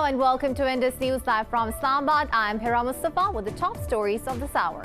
Hello and welcome to Indus News Live from Islamabad. I'm Hira Mustafa with the top stories of this hour.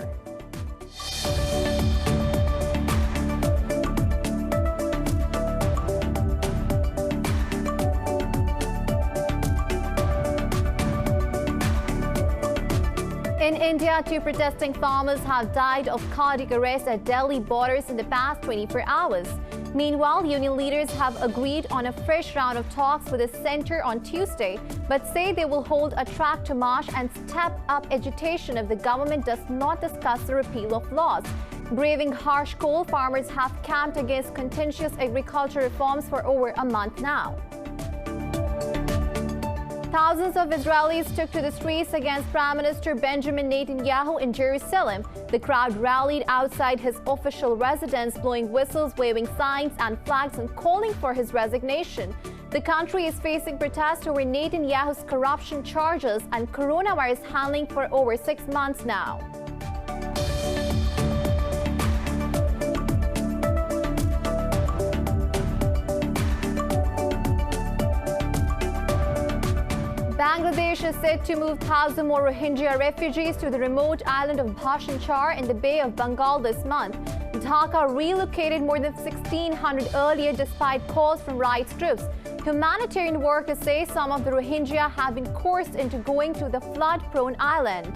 In India, 2 protesting farmers have died of cardiac arrest at Delhi borders in the past 24 hours. Meanwhile, union leaders have agreed on a fresh round of talks with the centre on Tuesday, but say they will hold a tractor march and step up agitation if the government does not discuss the repeal of laws. Braving harsh cold, farmers have camped against contentious agriculture reforms for over a month now. Thousands of Israelis took to the streets against Prime Minister Benjamin Netanyahu in Jerusalem. The crowd rallied outside his official residence, blowing whistles, waving signs and flags and calling for his resignation. The country is facing protests over Netanyahu's corruption charges and coronavirus handling for over 6 months now. Bangladesh is set to move 1,000 more Rohingya refugees to the remote island of Bhasan Char in the Bay of Bengal this month. Dhaka relocated more than 1,600 earlier despite calls from rights groups. Humanitarian workers say some of the Rohingya have been coerced into going to the flood-prone island.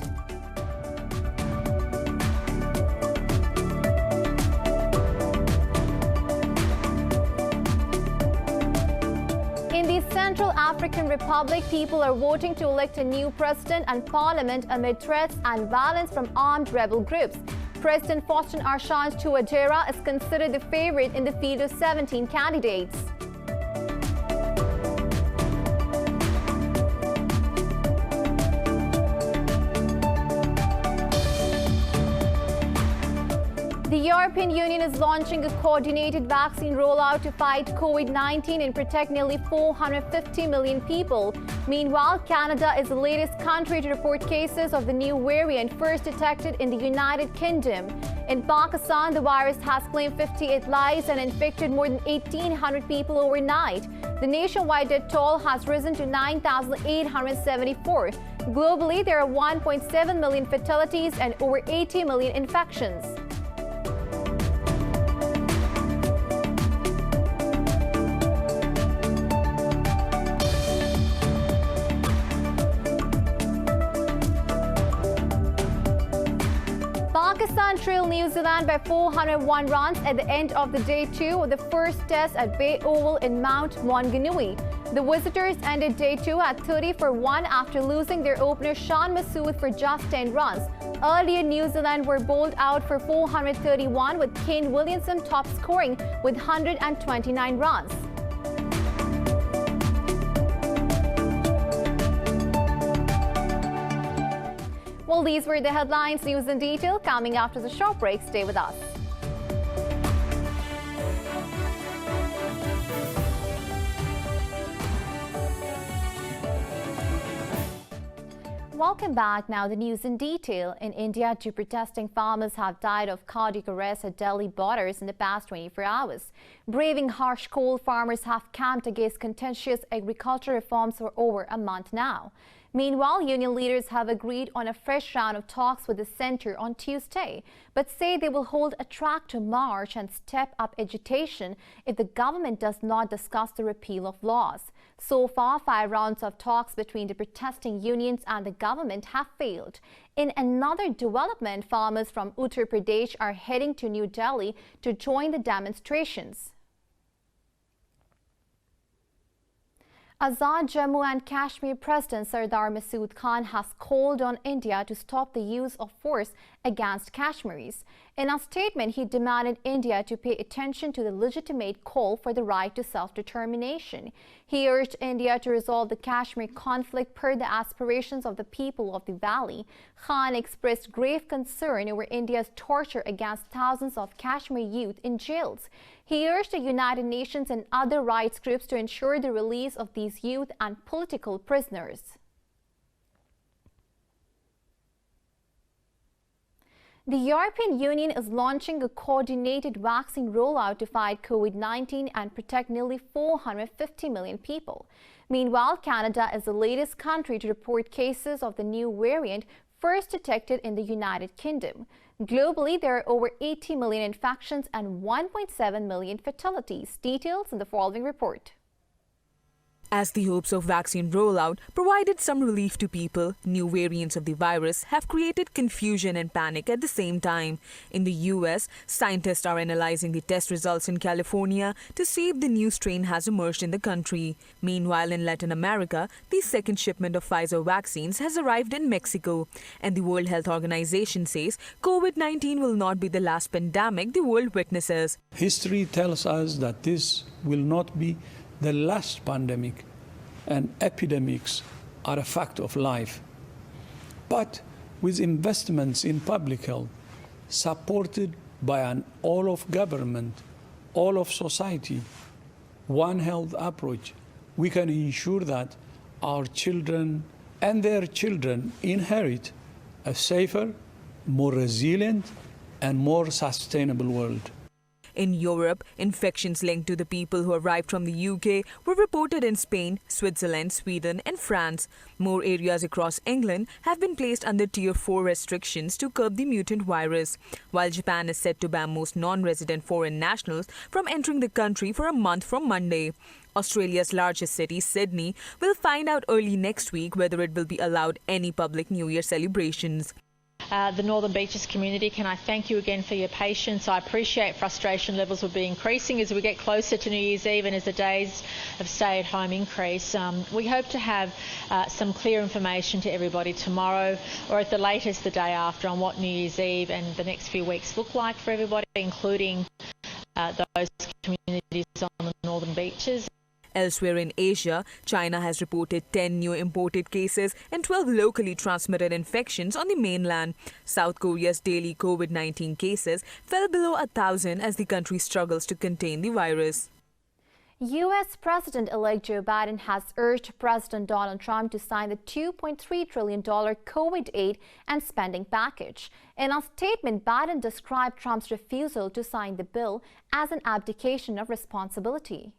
In the Central African Republic, people are voting to elect a new president and parliament amid threats and violence from armed rebel groups. President Faustin Archange Touadéra is considered the favorite in the field of 17 candidates. The European Union is launching a coordinated vaccine rollout to fight COVID-19 and protect nearly 450 million people. Meanwhile, Canada is the latest country to report cases of the new variant first detected in the United Kingdom. In Pakistan, the virus has claimed 58 lives and infected more than 1,800 people overnight. The nationwide death toll has risen to 9,874. Globally, there are 1.7 million fatalities and over 80 million infections. Pakistan trailed New Zealand by 401 runs at the end of the day 2 of the first test at Bay Oval in Mount Maunganui. The visitors ended day 2 at 30 for 1 after losing their opener Shan Masood for just 10 runs. Earlier, New Zealand were bowled out for 431 with Kane Williamson top scoring with 129 runs. Well, these were the headlines. News in detail coming after the short break. Stay with us. Welcome back. Now the news in detail. In India, 2 protesting farmers have died of cardiac arrest at Delhi borders in the past 24 hours. Braving harsh cold, farmers have camped against contentious agriculture reforms for over a month now. Meanwhile, union leaders have agreed on a fresh round of talks with the centre on Tuesday, but say they will hold a tractor march and step up agitation if the government does not discuss the repeal of laws. So far, 5 rounds of talks between the protesting unions and the government have failed. In another development, farmers from Uttar Pradesh are heading to New Delhi to join the demonstrations. Azad Jammu and Kashmir President Sardar Masood Khan has called on India to stop the use of force against Kashmiris. In a statement, he demanded India to pay attention to the legitimate call for the right to self-determination. He urged India to resolve the Kashmir conflict per the aspirations of the people of the valley. Khan expressed grave concern over India's torture against thousands of Kashmir youth in jails. He urged the United Nations and other rights groups to ensure the release of these youth and political prisoners. The European Union is launching a coordinated vaccine rollout to fight COVID-19 and protect nearly 450 million people. Meanwhile, Canada is the latest country to report cases of the new variant first detected in the United Kingdom. Globally, there are over 80 million infections and 1.7 million fatalities. Details in the following report. As the hopes of vaccine rollout provided some relief to people, new variants of the virus have created confusion and panic at the same time. In the US, scientists are analyzing the test results in California to see if the new strain has emerged in the country. Meanwhile, in Latin America, the second shipment of Pfizer vaccines has arrived in Mexico. And the World Health Organization says COVID-19 will not be the last pandemic the world witnesses. History tells us that this will not be the last pandemic, and epidemics are a fact of life. But with investments in public health, supported by an all-of-government, all-of-society, One Health approach, we can ensure that our children and their children inherit a safer, more resilient, and more sustainable world. In Europe, infections linked to the people who arrived from the UK were reported in Spain, Switzerland, Sweden and France. More areas across England have been placed under Tier 4 restrictions to curb the mutant virus, while Japan is set to ban most non-resident foreign nationals from entering the country for a month from Monday. Australia's largest city, Sydney, will find out early next week whether it will be allowed any public New Year celebrations. The Northern Beaches community, can I thank you again for your patience. I appreciate frustration levels will be increasing as we get closer to New Year's Eve and as the days of stay-at-home increase. We hope to have some clear information to everybody tomorrow or at the latest the day after on what New Year's Eve and the next few weeks look like for everybody, including those communities on the Northern Beaches. Elsewhere in Asia, China has reported 10 new imported cases and 12 locally transmitted infections on the mainland. South Korea's daily COVID-19 cases fell below 1,000 as the country struggles to contain the virus. U.S. President-elect Joe Biden has urged President Donald Trump to sign the $2.3 trillion COVID aid and spending package. In a statement, Biden described Trump's refusal to sign the bill as an abdication of responsibility.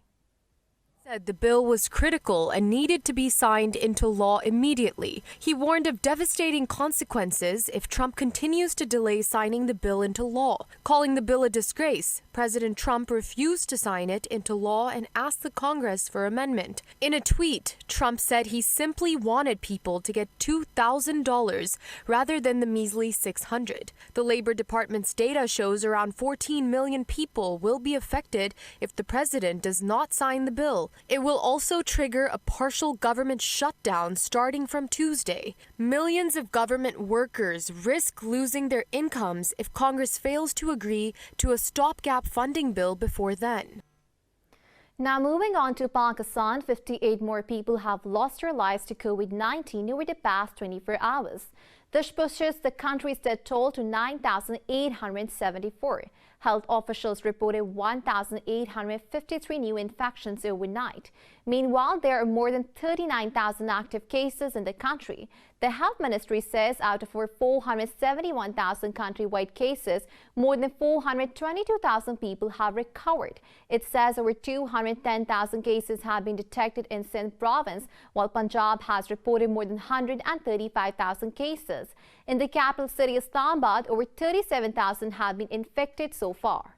Said the bill was critical and needed to be signed into law immediately. He warned of devastating consequences if Trump continues to delay signing the bill into law. Calling the bill a disgrace, President Trump refused to sign it into law and asked the Congress for amendment. In a tweet, Trump said he simply wanted people to get $2,000 rather than the measly $600. The Labor Department's data shows around 14 million people will be affected if the president does not sign the bill. It will also trigger a partial government shutdown starting from Tuesday. Millions of government workers risk losing their incomes if Congress fails to agree to a stopgap funding bill before then. Now moving on to Pakistan, 58 more people have lost their lives to COVID-19 over the past 24 hours. This pushes the country's death toll to 9,874. Health officials reported 1,853 new infections overnight. Meanwhile, there are more than 39,000 active cases in the country. The health ministry says out of over 471,000 countrywide cases, more than 422,000 people have recovered. It says over 210,000 cases have been detected in Sindh province, while Punjab has reported more than 135,000 cases. In the capital city Islamabad, over 37,000 have been infected so far.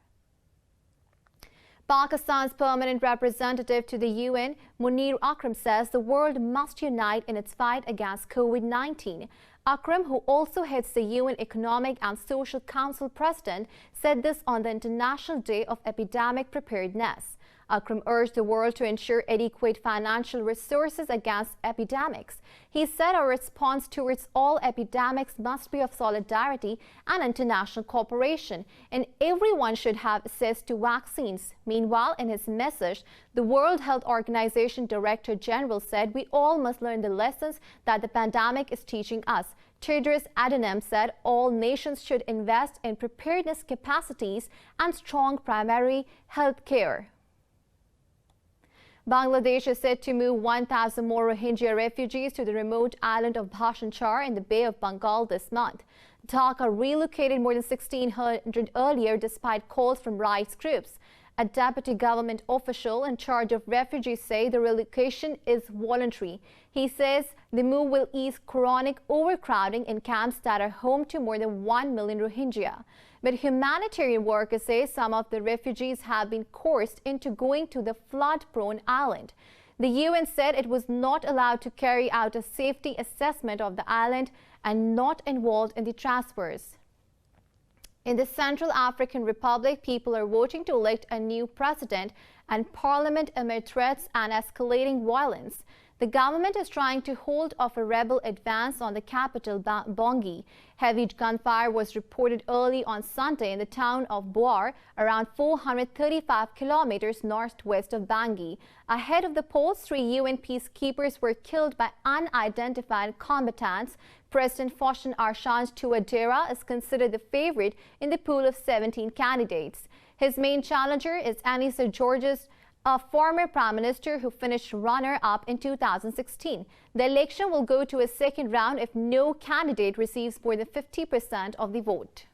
Pakistan's permanent representative to the UN, Munir Akram, says the world must unite in its fight against COVID-19. Akram, who also heads the UN Economic and Social Council president, said this on the International Day of Epidemic Preparedness. Akram urged the world to ensure adequate financial resources against epidemics. He said our response towards all epidemics must be of solidarity and international cooperation, and everyone should have access to vaccines. Meanwhile, in his message, the World Health Organization Director General said we all must learn the lessons that the pandemic is teaching us. Tedros Adhanom said all nations should invest in preparedness capacities and strong primary health care. Bangladesh is set to move 1,000 more Rohingya refugees to the remote island of Bhasan Char in the Bay of Bengal this month. Dhaka relocated more than 1,600 earlier despite calls from rights groups. A deputy government official in charge of refugees says the relocation is voluntary. He says the move will ease chronic overcrowding in camps that are home to more than 1 million Rohingya. But humanitarian workers say some of the refugees have been coerced into going to the flood-prone island. The UN said it was not allowed to carry out a safety assessment of the island and not involved in the transfers. In the Central African Republic, people are voting to elect a new president and parliament amid threats and escalating violence. The government is trying to hold off a rebel advance on the capital, Bangui. Heavy gunfire was reported early on Sunday in the town of Boar, around 435 kilometers northwest of Bangui. Ahead of the polls, 3 UN peacekeepers were killed by unidentified combatants. President Faustin Archange Touadéra is considered the favorite in the pool of 17 candidates. His main challenger is Anissa Georges, a former prime minister who finished runner-up in 2016. The election will go to a second round if no candidate receives more than 50% of the vote.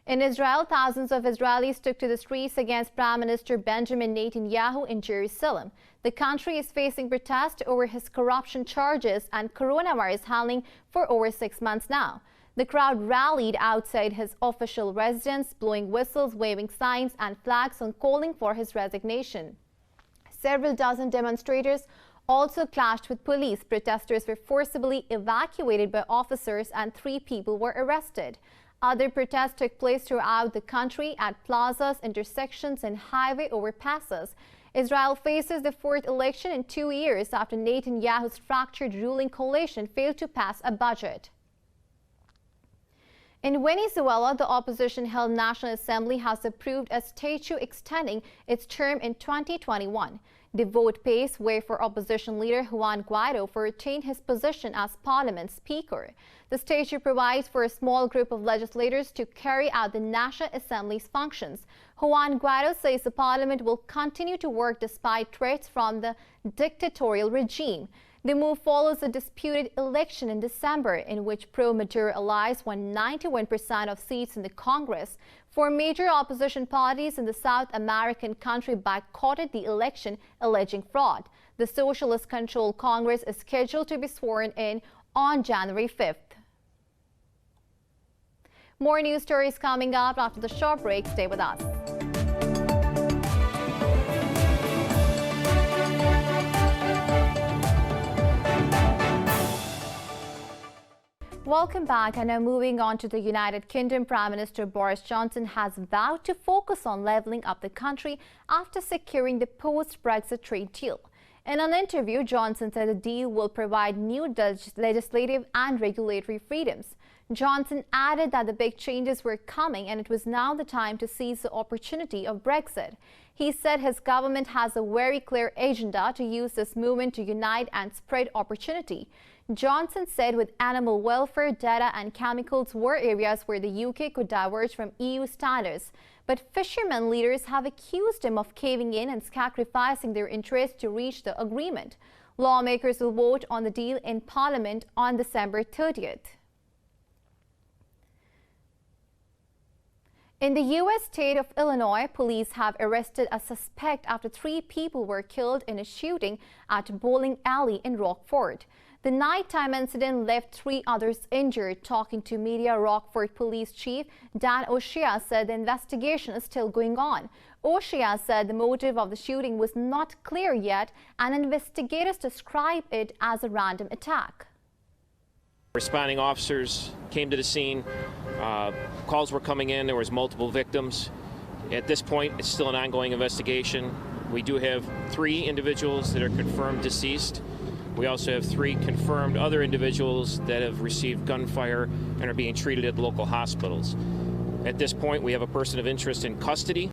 In Israel, thousands of Israelis took to the streets against Prime Minister Benjamin Netanyahu in Jerusalem. The country is facing protests over his corruption charges and coronavirus handling for over 6 months now. The crowd rallied outside his official residence, blowing whistles, waving signs and flags and calling for his resignation. Several dozen demonstrators also clashed with police. Protesters were forcibly evacuated by officers and 3 people were arrested. Other protests took place throughout the country at plazas, intersections and highway overpasses. Israel faces the 4th election in 2 years after Netanyahu's fractured ruling coalition failed to pass a budget. In Venezuela, the opposition-held National Assembly has approved a statute extending its term in 2021. The vote paves way for opposition leader Juan Guaido to retain his position as Parliament Speaker. The statute provides for a small group of legislators to carry out the National Assembly's functions. Juan Guaido says the Parliament will continue to work despite threats from the dictatorial regime. The move follows a disputed election in December in which pro-Maduro allies won 91% of seats in the Congress. 4 major opposition parties in the South American country boycotted the election, alleging fraud. The socialist-controlled Congress is scheduled to be sworn in on January 5th. More news stories coming up after the short break. Stay with us. Welcome back, and now moving on to the United Kingdom. Prime Minister Boris Johnson has vowed to focus on levelling up the country after securing the post-Brexit trade deal. In an interview, Johnson said the deal will provide new legislative and regulatory freedoms. Johnson added that the big changes were coming and it was now the time to seize the opportunity of Brexit. He said his government has a very clear agenda to use this movement to unite and spread opportunity. Johnson said with animal welfare, data and chemicals were areas where the UK could diverge from EU standards. But fishermen leaders have accused him of caving in and sacrificing their interests to reach the agreement. Lawmakers will vote on the deal in Parliament on December 30th. In the U.S. state of Illinois, police have arrested a suspect after 3 people were killed in a shooting at a bowling alley in Rockford. The nighttime incident left 3 others injured. Talking to media, Rockford Police Chief Dan O'Shea said the investigation is still going on. O'Shea said the motive of the shooting was not clear yet, and investigators describe it as a random attack. Responding officers came to the scene. Calls were coming in. There was multiple victims. At this point, it's still an ongoing investigation. We do have 3 individuals that are confirmed deceased. We also have 3 confirmed other individuals that have received gunfire and are being treated at local hospitals. At this point, we have a person of interest in custody.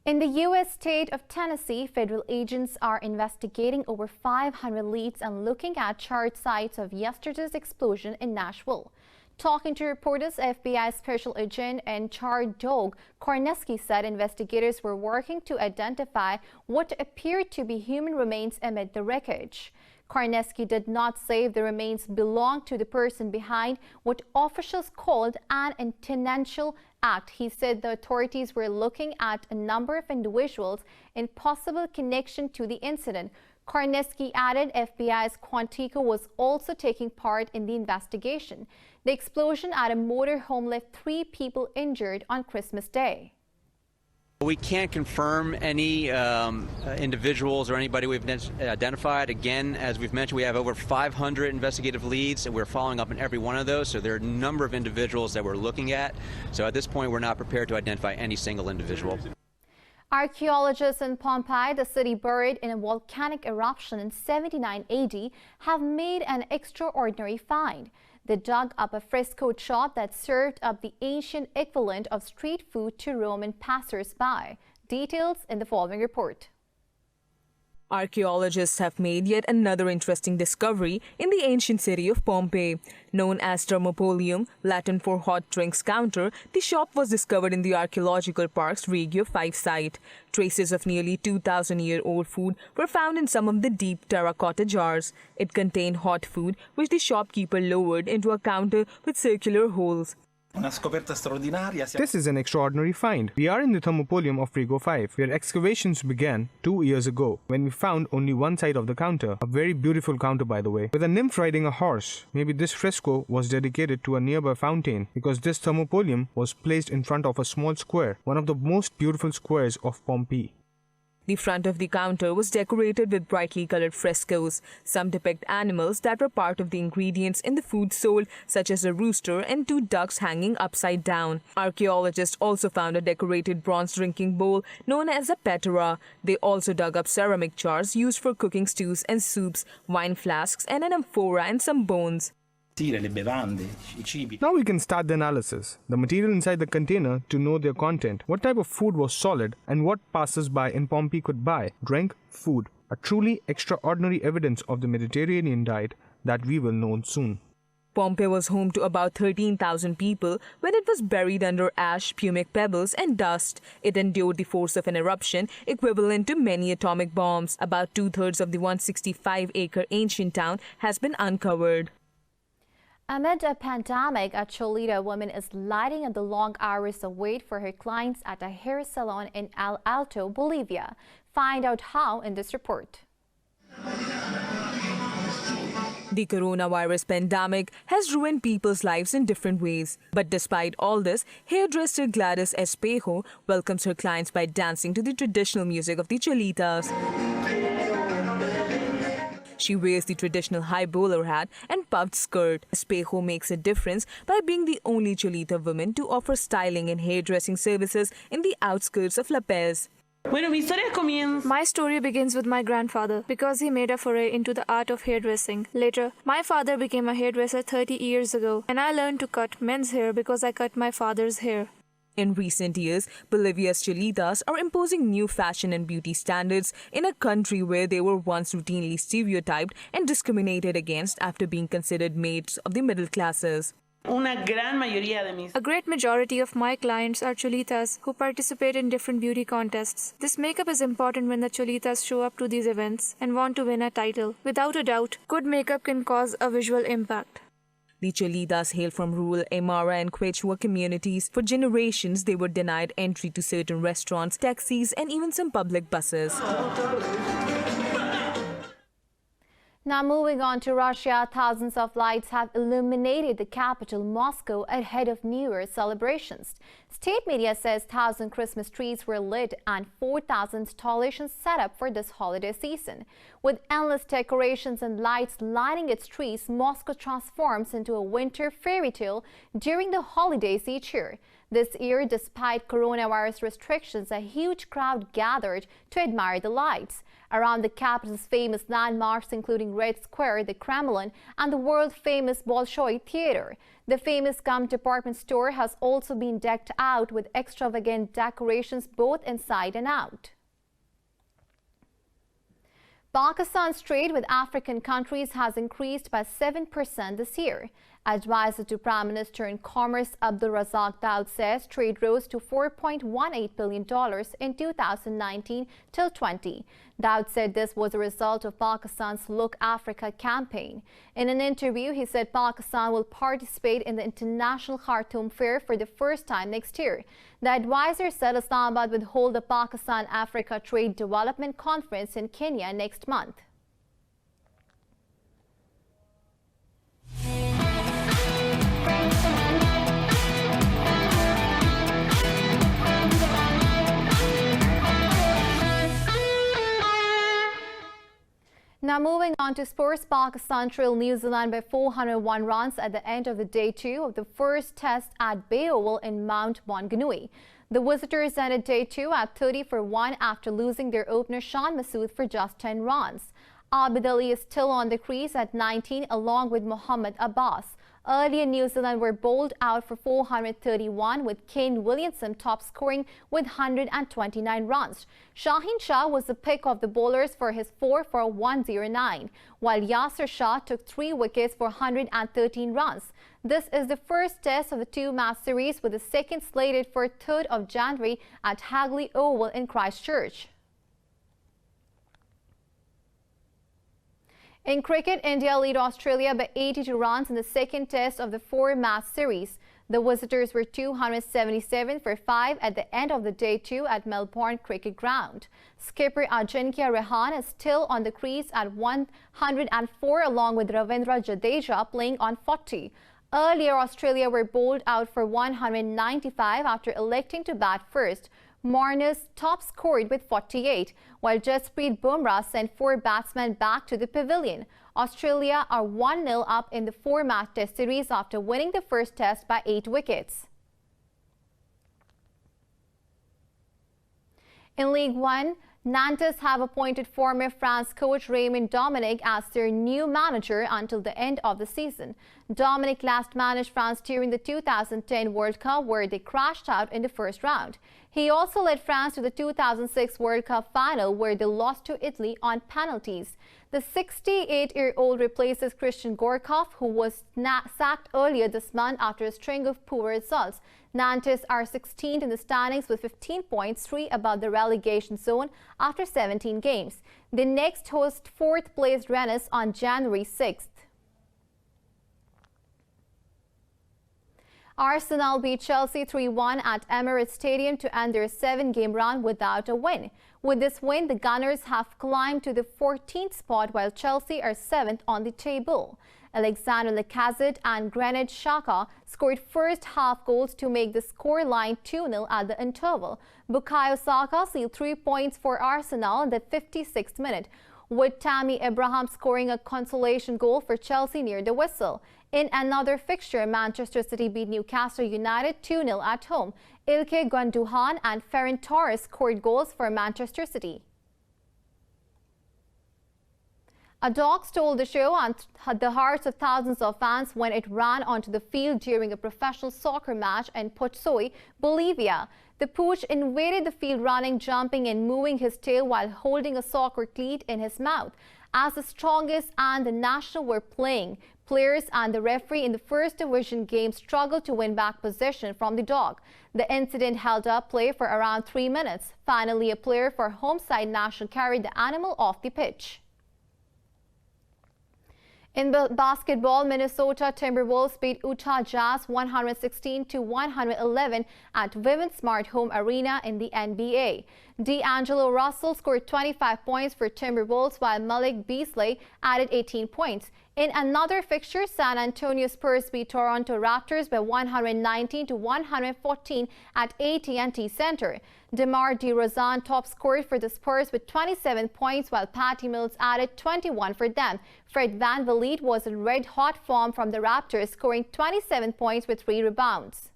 In the U.S. state of Tennessee, federal agents are investigating over 500 leads and looking at charred sites of yesterday's explosion in Nashville. Talking to reporters, FBI Special Agent in charge Doug Korneski said investigators were working to identify what appeared to be human remains amid the wreckage. Korneski did not say if the remains belonged to the person behind what officials called an intentional act. He said the authorities were looking at a number of individuals in possible connection to the incident. Korneski added FBI's Quantico was also taking part in the investigation. The explosion at a motorhome left 3 people injured on Christmas Day. We can't confirm any individuals or anybody we've identified. Again, as we've mentioned, we have over 500 investigative leads, and we're following up on every one of those. So there are a number of individuals that we're looking at. So at this point, we're not prepared to identify any single individual. Archaeologists in Pompeii, the city buried in a volcanic eruption in 79 AD, have made an extraordinary find. They dug up a fresco shop that served up the ancient equivalent of street food to Roman passers-by. Details in the following report. Archaeologists have made yet another interesting discovery in the ancient city of Pompeii. Known as Thermopolium, Latin for hot drinks counter, the shop was discovered in the Archaeological Park's Regio 5 site. Traces of nearly 2,000-year-old food were found in some of the deep terracotta jars. It contained hot food, which the shopkeeper lowered into a counter with circular holes. This is an extraordinary find. We are in the Thermopolium of Regio 5, where excavations began 2 years ago, when we found only one side of the counter. A very beautiful counter, by the way, with a nymph riding a horse. Maybe this fresco was dedicated to a nearby fountain, because this Thermopolium was placed in front of a small square, one of the most beautiful squares of Pompeii. The front of the counter was decorated with brightly colored frescoes. Some depict animals that were part of the ingredients in the food sold, such as a rooster and 2 ducks hanging upside down. Archaeologists also found a decorated bronze drinking bowl known as a petera. They also dug up ceramic jars used for cooking stews and soups, wine flasks, and an amphora and some bones. Now we can start the analysis. The material inside the container to know their content, what type of food was solid, and what passers-by in Pompeii could buy, drink, food. A truly extraordinary evidence of the Mediterranean diet that we will know soon. Pompeii was home to about 13,000 people when it was buried under ash, pumic pebbles, and dust. It endured the force of an eruption equivalent to many atomic bombs. About 2/3 of the 165-acre ancient town has been uncovered. Amid a pandemic, a CHOLITA woman is lighting up the long hours of wait for her clients at a hair salon in El Alto, Bolivia. Find out how in this report. The coronavirus pandemic has ruined people's lives in different ways. But despite all this, hairdresser Gladys Espejo welcomes her clients by dancing to the traditional music of the Cholitas. She wears the traditional high bowler hat and puffed skirt. Espejo makes a difference by being the only Cholita woman to offer styling and hairdressing services in the outskirts of La Paz. My story begins with my grandfather because he made a foray into the art of hairdressing. Later, my father became a hairdresser 30 years ago, and I learned to cut men's hair because I cut my father's hair. In recent years, Bolivia's Cholitas are imposing new fashion and beauty standards in a country where they were once routinely stereotyped and discriminated against after being considered mates of the middle classes. A great majority of my clients are Cholitas who participate in different beauty contests. This makeup is important when the Cholitas show up to these events and want to win a title. Without a doubt, good makeup can cause a visual impact. The Cholitas hail from rural Aymara and Quechua communities. For generations, they were denied entry to certain restaurants, taxis, and even some public buses. Now moving on to Russia, thousands of lights have illuminated the capital, Moscow, ahead of New Year celebrations. State media says 1,000 Christmas trees were lit and 4,000 installations set up for this holiday season. With endless decorations and lights lining its streets, Moscow transforms into a winter fairy tale during the holidays each year. This year, despite coronavirus restrictions, a huge crowd gathered to admire the lights. Around the capital's famous landmarks, including Red Square, the Kremlin, and the world-famous Bolshoi Theater. The famous gum department store has also been decked out with extravagant decorations both inside and out. Pakistan's trade with African countries has increased by 7% this year. Advisor to Prime Minister in Commerce Abdul Razak Daud says trade rose to $4.18 billion in 2019 till 20. Daud said this was a result of Pakistan's Look Africa campaign. In an interview, he said Pakistan will participate in the International Khartoum Fair for the first time next year. The advisor said Islamabad will hold the Pakistan-Africa Trade Development Conference in Kenya next month. Now moving on to sports, Pakistan trailed New Zealand by 401 runs at the end of the day 2 of the first test at Bay Oval in Mount Maunganui. The visitors ended day 2 at 30 for 1 after losing their opener Shan Masood for just 10 runs. Abid Ali is still on the crease at 19 along with Mohammad Abbas. Earlier, New Zealand were bowled out for 431 with Kane Williamson top scoring with 129 runs. Shaheen Shah was the pick of the bowlers for his 4 for 109, while Yasir Shah took 3 wickets for 113 runs. This is the first test of the 2-match series, with the second slated for 3rd of January at Hagley Oval in Christchurch. In cricket, India lead Australia by 82 runs in the second test of the 4-match series. The visitors were 277 for 5 at the end of the day 2 at Melbourne Cricket Ground. Skipper Ajinkya Rahane is still on the crease at 104 along with Ravindra Jadeja playing on 40. Earlier, Australia were bowled out for 195 after electing to bat first. Marnus top scored with 48, while Jasprit Bumrah sent 4 batsmen back to the pavilion. Australia are 1-0 up in the 4-match test series after winning the first test by 8 wickets. In League One, Nantes have appointed former France coach Raymond Dominic as their new manager until the end of the season. Dominic last managed France during the 2010 World Cup, where they crashed out in the first round. He also led France to the 2006 World Cup final, where they lost to Italy on penalties. The 68-year-old replaces Christian Gorkov, who was sacked earlier this month after a string of poor results. Nantes are 16th in the standings with 15 points, 3 above the relegation zone after 17 games. They next host 4th-placed Rennes on January 6th. Arsenal beat Chelsea 3-1 at Emirates Stadium to end their 7-game run without a win. With this win, the Gunners have climbed to the 14th spot, while Chelsea are 7th on the table. Alexander Lacazette and Granit Xhaka scored first-half goals to make the scoreline 2-0 at the interval. Bukayo Saka sealed 3 points for Arsenal in the 56th minute, with Tammy Abraham scoring a consolation goal for Chelsea near the whistle. In another fixture, Manchester City beat Newcastle United 2-0 at home. Ilkay Gundogan and Ferran Torres scored goals for Manchester City. A dog stole the show and the hearts of thousands of fans when it ran onto the field during a professional soccer match in Potosí, Bolivia. The pooch invaded the field running, jumping and moving his tail while holding a soccer cleat in his mouth. As the Strongest and the National were playing, players and the referee in the First Division game struggled to win back possession from the dog. The incident held up play for around 3 minutes. Finally, a player for home side National carried the animal off the pitch. In basketball, Minnesota Timberwolves beat Utah Jazz 116-111 at Vivint Smart Home Arena in the NBA. D'Angelo Russell scored 25 points for Timberwolves, while Malik Beasley added 18 points. In another fixture, San Antonio Spurs beat Toronto Raptors by 119-114 at AT&T Center. DeMar DeRozan top scored for the Spurs with 27 points, while Patty Mills added 21 for them. Fred VanVleet was in red-hot form from the Raptors, scoring 27 points with 3 rebounds.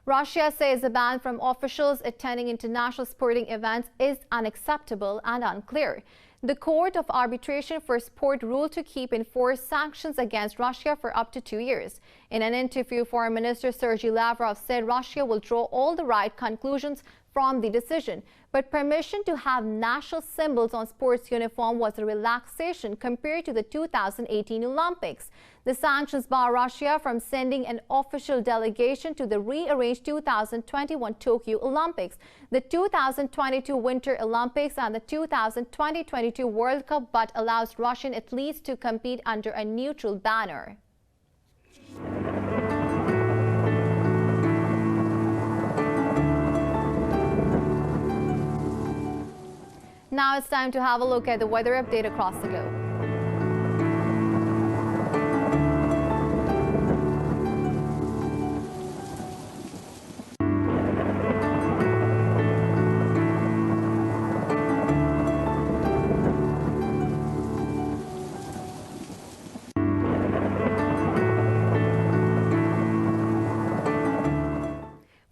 Russia says the ban from officials attending international sporting events is unacceptable and unclear. The Court of Arbitration for Sport ruled to keep in force sanctions against Russia for up to 2 years. In an interview, Foreign Minister Sergei Lavrov said Russia will draw all the right conclusions from the decision. But permission to have national symbols on sports uniform was a relaxation compared to the 2018 Olympics. The sanctions bar Russia from sending an official delegation to the rearranged 2021 Tokyo Olympics, the 2022 Winter Olympics and the 2022 World Cup, but allows Russian athletes to compete under a neutral banner. Now it's time to have a look at the weather update across the globe.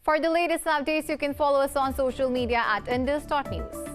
For the latest updates, you can follow us on social media at Indus.News.